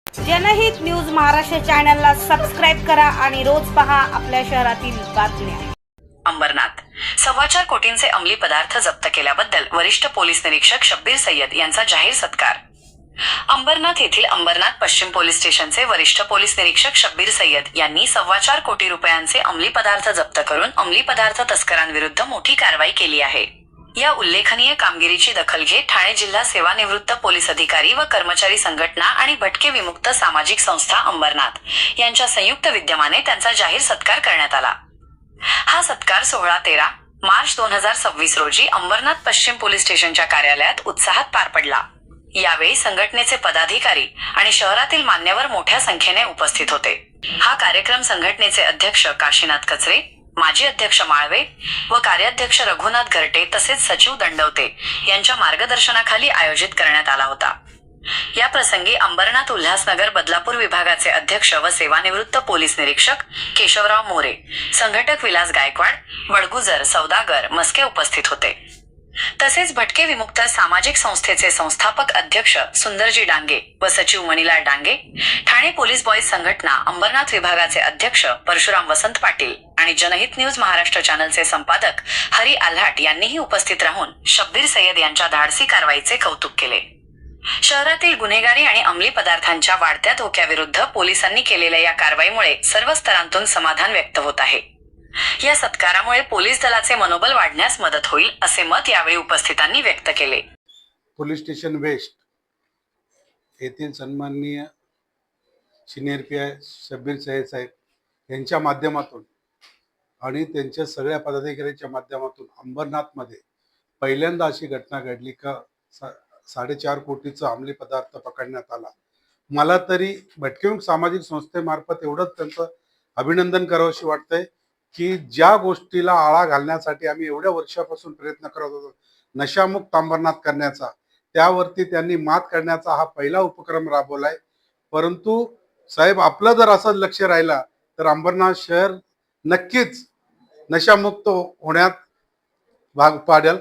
जनहित न्यूज महाराष्ट्र चॅनलला सबस्क्राईब करा आणि रोज पहा आपल्या शहरातील बातम्या। अंबरनाथ 4.25 कोटींचे अंमली पदार्थ जप्त केल्याबद्दल वरिष्ठ पोलीस निरीक्षक शब्बीर सय्यद यांचा जाहीर सत्कार। अंबरनाथ येथील अंबरनाथ पश्चिम पोलीस स्टेशनचे वरिष्ठ पोलीस निरीक्षक शब्बीर सय्यद यांनी 4.25 कोटी रुपयांचे अंमली पदार्थ जप्त करून अंमली पदार्थ तस्करांविरुद्ध मोठी कारवाई केली आहे। या उल्लेखनीय कामगिरीची दखल घेत ठाणे जिल्हा सेवानिवृत्त पोलीस अधिकारी व कर्मचारी संघटना आणि भटके विमुक्त सामाजिक संस्था अंबरनाथ यांच्या संयुक्त विद्यमाने त्यांचा जाहीर सत्कार करण्यात आला। हा सत्कार 16-13 मार्च 2026 रोजी अंबरनाथ पश्चिम पोलीस स्टेशनच्या कार्यालयात उत्साहात पार पडला। यावेळी संघटनेचे पदाधिकारी आणि शहरातील मान्यवर मोठ्या संख्येने उपस्थित होते। हा कार्यक्रम संघटनेचे अध्यक्ष काशीनाथ कचरे, माजी अध्यक्ष माळवे व कार्याध्यक्ष रघुनाथ घरटे तसेच सचिव दंडवते यांच्या मार्गदर्शनाखाली आयोजित करण्यात आला होता। या प्रसंगी अंबरनाथ उल्हासनगर बदलापूर विभागाचे अध्यक्ष व सेवानिवृत्त पोलीस निरीक्षक केशवराव मोरे, संघटक विलास गायकवाड, बडगुजर सौदागर मस्के उपस्थित होते। तसेच भटके विमुक्त सामाजिक संस्थेचे संस्थापक अध्यक्ष सुंदरजी डांगे व सचिव मणिलाल डांगे, ठाणे पोलीस बॉईज संघटना अंबरनाथ विभागाचे अध्यक्ष परशुराम वसंत पाटील आणि जनहित न्यूज महाराष्ट्र चॅनलचे संपादक हरी आल्हाट यांनीही उपस्थित राहून शब्बीर सय्यद यांच्या धाडसी कारवाईचे कौतुक केले। शहरातील गुन्हेगारी आणि अंमली पदार्थांच्या वाढत्या धोक्याविरुद्ध पोलिसांनी केलेल्या या कारवाईमुळे सर्व स्तरांतून समाधान व्यक्त होत आहे। या सत्कारामुळे पोलीस दलाचे मनोबल वाढण्यास मदत होईल असे मत यावेळी उपस्थितांनी व्यक्त केले। पोलीस स्टेशन वेस्ट येथील सन्माननीय सिनियर पीआय शब्बीर सय्यद साहेब यांच्या माध्यमातून आणि त्यांच्या सगळ्या पदाधिकाऱ्यांच्या माध्यमातून अंबरनाथमध्ये पहिल्यांदा अशी घटना घडली का 4.5 कोटीचा अंमली पदार्थ पकडण्यात आला। मला तरी भटके सामाजिक संस्थेमार्फत एवढंच त्यांचं अभिनंदन करावंशी वाटतंय की ज्या गोष्टीला आळा घालण्यासाठी आम्ही एवढ्या वर्षापासून प्रयत्न करत होतो नशामुक्त अंबरनाथ करण्याचा, त्यावरती त्यांनी मात करण्याचा हा पहिला उपक्रम राबवलाय। परंतु साहेब आपलं जर असं लक्ष राहिला तर अंबरनाथ शहर नक्कीच नशामुक्त होण्यात भाग पाडेल।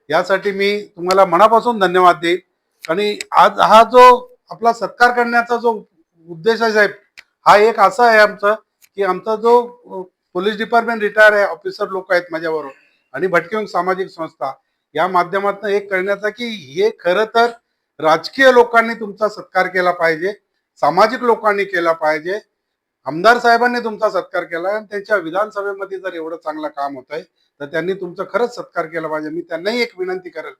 यासाठी मी तुम्हाला मनापासून धन्यवाद देईल। आणि आज हा जो आपला सत्कार करण्याचा जो उद्देश आहे साहेब, हा एक असा आहे आमचा की आमचा जो पोलीस डिपार्टमेंट रिटायर आहे, ऑफिसर लोक आहेत माझ्याबरोबर आणि भटके सामाजिक संस्था या माध्यमातून एक करण्याचा की हे खरं तर राजकीय लोकांनी तुमचा सत्कार केला पाहिजे, सामाजिक लोकांनी केला पाहिजे, आमदार साहेबांनी तुमचा सत्कार केला आणि त्यांच्या विधानसभेमध्ये जर एवढं चांगलं काम होत आहे तर त्यांनी तुमचा खरंच सत्कार केला पाहिजे। मी त्यांनाही एक विनंती करेल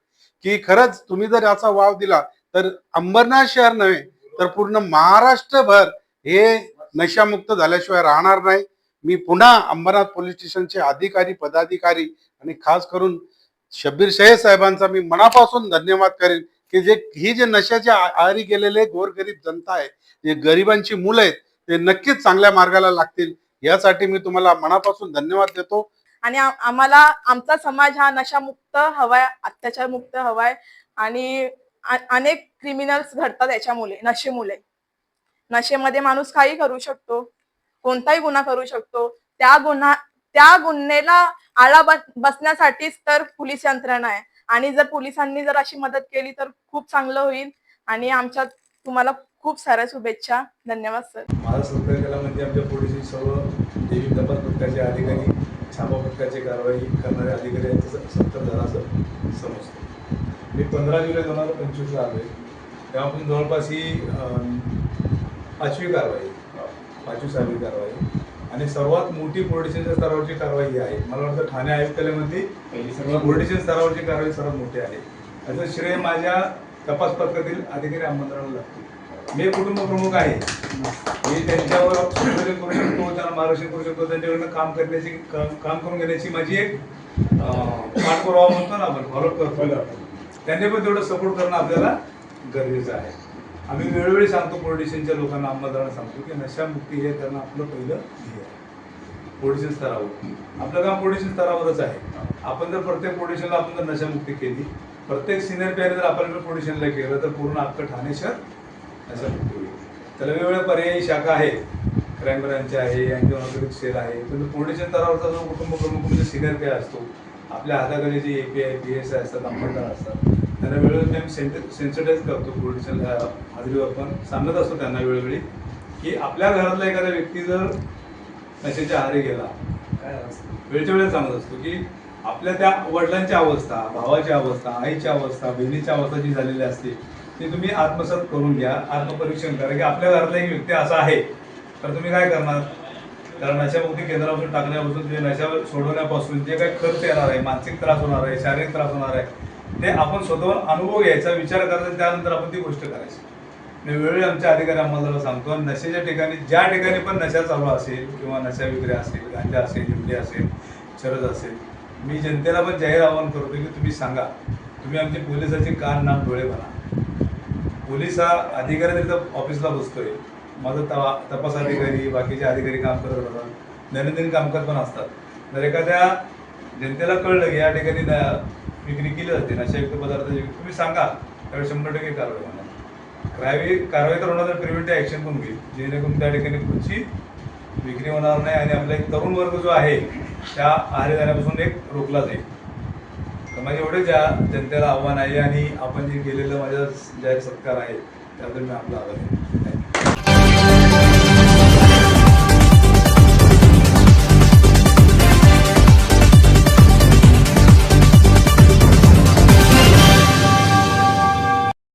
की खरंच तुम्ही जर याचा वाव दिला तर अंबरनाथ शहर नव्हे तर पूर्ण महाराष्ट्रभर हे नशामुक्त झाल्याशिवाय राहणार नाही। मी पुन्हा अंबरनाथ पोलीस स्टेशनचे अधिकारी पदाधिकारी आणि खास करून शब्बीर सय्यद साहेबांचा मी मनापासून धन्यवाद करेन की जे नशाच्या आहारी गेलेले गोरगरीब जनता आहे, जे गरिबांची मुलं आहेत, ते नक्कीच चांगल्या मार्गाला लागतील यासाठी मी तुम्हाला मनापासून धन्यवाद देतो। आणि आम्हाला आमचा समाज हा नशामुक्त हवाय, अत्याचार मुक्त हवाय आणि अनेक क्रिमिनल्स घडतात याच्यामुळे, नशेमुळे। नशेमध्ये माणूस काही करू शकतो, कोणताही गुन्हा करू शकतो। त्या गुन्ह्याला आळा बसण्यासाठीच तर पोलीस यंत्रणा आहे आणि जर पोलिसांनी जर अशी मदत केली तर खूप चांगलं होईल। आणि आमच्या तुम्हाला खूप साऱ्या शुभेच्छा। धन्यवाद सर। माझा सत्कार केला म्हणजे आमच्या पोलिस सर्व देवी तपास पथकाचे अधिकारी, छापा पथकाची कारवाई करणारे अधिकारी यांचा सत्कार झाला असं समजतो। मी 15 जुलै 2025 आलोय, तेव्हापासून जवळपास ही 5वी कारवाई, 5वी कारवाई आणि सर्वात मोठी पोलिसांच्या स्तरावरची कारवाई ही आहे। मला वाटतं ठाणे आयुक्तालयामध्ये पोलिसांच्या स्तरावरची कारवाई सर्वात मोठी आहे। याचं श्रेय माझ्या तपास पथकातील अधिकारी आमंत्रणाला लागतो। मी कुटुंब प्रमुख आहे, मी त्यांच्यावर संशोधन करू शकतो, त्यांना मार्गदर्शन करू शकतो, त्यांच्याकडनं काम करून घेण्याची माझी एक पाठपुरावा म्हणतो ना आपण, फॉलोअप करतो। त्यांनी पण तेवढं सपोर्ट करणं आपल्याला गरजेचं आहे। आम्ही वेळोवेळी सांगतो पोलीस स्टेशनच्या लोकांना, अंमलदारांना सांगतो की नशामुक्ती हे करणं आपलं पहिलं ध्येय आहे। पोलीस स्तरावर आपलं काम पोलीस स्तरावरच आहे। आपण जर प्रत्येक पोलीस स्टेशनला आपण जर नशामुक्ती केली, प्रत्येक सिनियर पीआयने जर आपण पोलीस स्टेशनला केलं तर पूर्ण अख्खं ठाणे शहर नशामुक्ती होईल। त्याला वेगवेगळ्या पर्यायी शाखा आहेत, क्राईम ब्रांच आहे, अँटी नार्कोटिक्स सेल आहे, पण पोलीस स्तरावरचा जो कुटुंब प्रमुख म्हणजे सिनियर पीआय असतो, आपल्या हाताखाली जे API PSI असतात, अंमलदार असतात, त्यांना वेळोवेळी आम्ही सेन्सिटाईज करतो पोलिसांच्या हाजरीवर, पण सांगत असतो त्यांना वेळोवेळी की आपल्या घरातला एखादा व्यक्ती जर नशेच्या आहारी गेला, काय वेळच्या वेळेस सांगत असतो की आपल्या त्या वडिलांची अवस्था, भावाची अवस्था, आईची अवस्था, बहिणीची अवस्था जी झालेली असते ती तुम्ही आत्मसात करून घ्या, आत्मपरीक्षण करा की आपल्या घरातला एक व्यक्ती असा आहे, तर तुम्ही काय करणार. कारण नशामुक्ती केंद्रापासून टाकण्यापासून ते नशा सोडवण्यापासून जे काही खर्च येणार आहे, मानसिक त्रास होणार आहे, शारीरिक त्रास होणार आहे, ते आपण स्वतःवर अनुभव घ्यायचा, विचार करायचा, त्यानंतर आपण ती गोष्ट करायची. वेळोवेळी आमच्या अधिकारी अंमलदाराला सांगतो, नशेच्या ठिकाणी ज्या ठिकाणी पण नशा चालू असेल किंवा नशा विक्री असेल, गांजा असेल, इमली असेल, चरस असेल, मी जनतेला पण जाहीर आवाहन करतो की तुम्ही सांगा, तुम्ही आमचे पोलिसाचे कान नाक डोळे बना. पोलीस हा अधिकारी तिथं ऑफिसला बसतोय, माझं तपास अधिकारी, बाकीचे अधिकारी काम करत असतात, दैनंदिन कामकाज पण असतात. जर एखाद्या जनतेला कळलं की या ठिकाणी विक्री केली जाते नशायुक्त पदार्थाची, तुम्ही सांगा, त्यावेळी 100% कारवाई होणार. कारवाई तर होणार, तर प्रिव्हेंटिव्ह ॲक्शन पण होईल, जेणेकरून त्या ठिकाणी पुढची विक्री होणार नाही आणि आपला एक तरुण वर्ग जो आहे त्या आहारी जाण्यापासून एक रोखला जाईल. तर माझे एवढे ज्या जनतेला आव्हान आहे आणि आपण जे केलेलं माझा जाहीर सत्कार आहे त्याबद्दल मी आपला आभार आहे.